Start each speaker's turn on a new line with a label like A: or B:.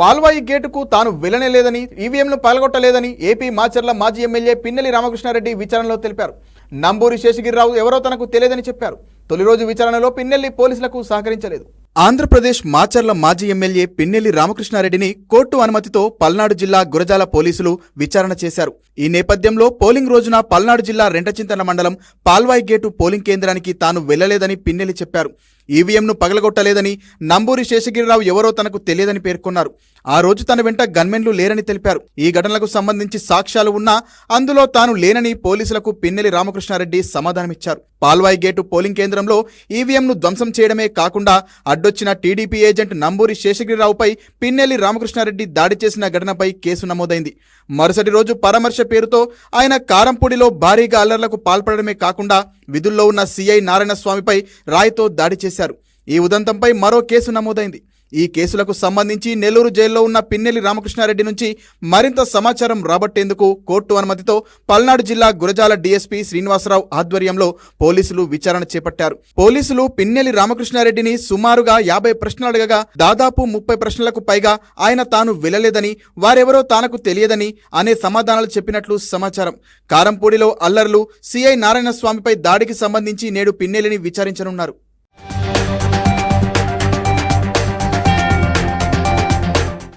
A: పాల్వాయి గేటుకు తాను వెళ్లనేలేదని, ఈవీఎంను పగలగొట్టలేదని ఏపీ మాచర్ల మాజీ ఎమ్మెల్యే పిన్నెల్లి రామకృష్ణారెడ్డి విచారణలో తెలిపారు. నంబూరి శేషగిరిరావు ఎవరో తనకు తెలియదని చెప్పారు. తొలి రోజు విచారణలో పిన్నెల్లి పోలీసులకు సహకరించలేదు. ఆంధ్రప్రదేశ్ మాచర్ల మాజీ ఎమ్మెల్యే పిన్నెల్లి రామకృష్ణారెడ్డిని కోర్టు అనుమతితో పల్నాడు జిల్లా గురజాల పోలీసులు విచారణ చేశారు. ఈ నేపథ్యంలో పోలింగ్ రోజున పల్నాడు జిల్లా రెంటచింతల మండలం పాల్వాయి గేటు పోలింగ్ కేంద్రానికి తాను వెళ్లలేదని పిన్నెల్లి చెప్పారు. ఈవీఎంను పగలగొట్టలేదని, నంబూరి శేషగిరిరావు ఎవరో తనకు తెలియదని పేర్కొన్నారు. ఆ రోజు తన వెంట గన్మెన్లు లేరని తెలిపారు. ఈ ఘటనలకు సంబంధించి సాక్ష్యాలు ఉన్నా అందులో తాను లేనని పోలీసులకు పిన్నెల్లి రామకృష్ణారెడ్డి సమాధానమిచ్చారు. పాల్వాయి గేటు పోలింగ్ కేంద్రంలో ఈవీఎంను ధ్వంసం చేయడమే కాకుండా అడ్డొచ్చిన టీడీపీ ఏజెంట్ నంబూరి శేషగిరిరావుపై పిన్నెల్లి రామకృష్ణారెడ్డి దాడి చేసిన ఘటనపై కేసు నమోదైంది. మరుసటి రోజు పరామర్శ పేరుతో ఆయన కారంపూడిలో భారీగా అల్లర్లకు పాల్పడమే కాకుండా విధుల్లో ఉన్న సీఐ నారాయణస్వామిపై రాయితో దాడి చేశారు. ఈ ఉదంతంపై మరో కేసు నమోదైంది. ఈ కేసులకు సంబంధించి నెల్లూరు జైల్లో ఉన్న పిన్నెల్లి రామకృష్ణారెడ్డి నుంచి మరింత సమాచారం రాబట్టేందుకు కోర్టు అనుమతితో పల్నాడు జిల్లా గురజాల డీఎస్పీ శ్రీనివాసరావు ఆధ్వర్యంలో పోలీసులు విచారణ చేపట్టారు. పోలీసులు పిన్నెల్లి రామకృష్ణారెడ్డిని సుమారుగా 50 ప్రశ్నలు అడగగా దాదాపు 30 ప్రశ్నలకు పైగా ఆయన తాను వెళ్లలేదని, వారెవరో తనకు తెలియదని అనే సమాధానాలు చెప్పినట్లు సమాచారం. కారంపూడిలో అల్లర్లు, సీఐ నారాయణస్వామిపై దాడికి సంబంధించి నేడు పిన్నెల్లిని విచారించనున్నారు.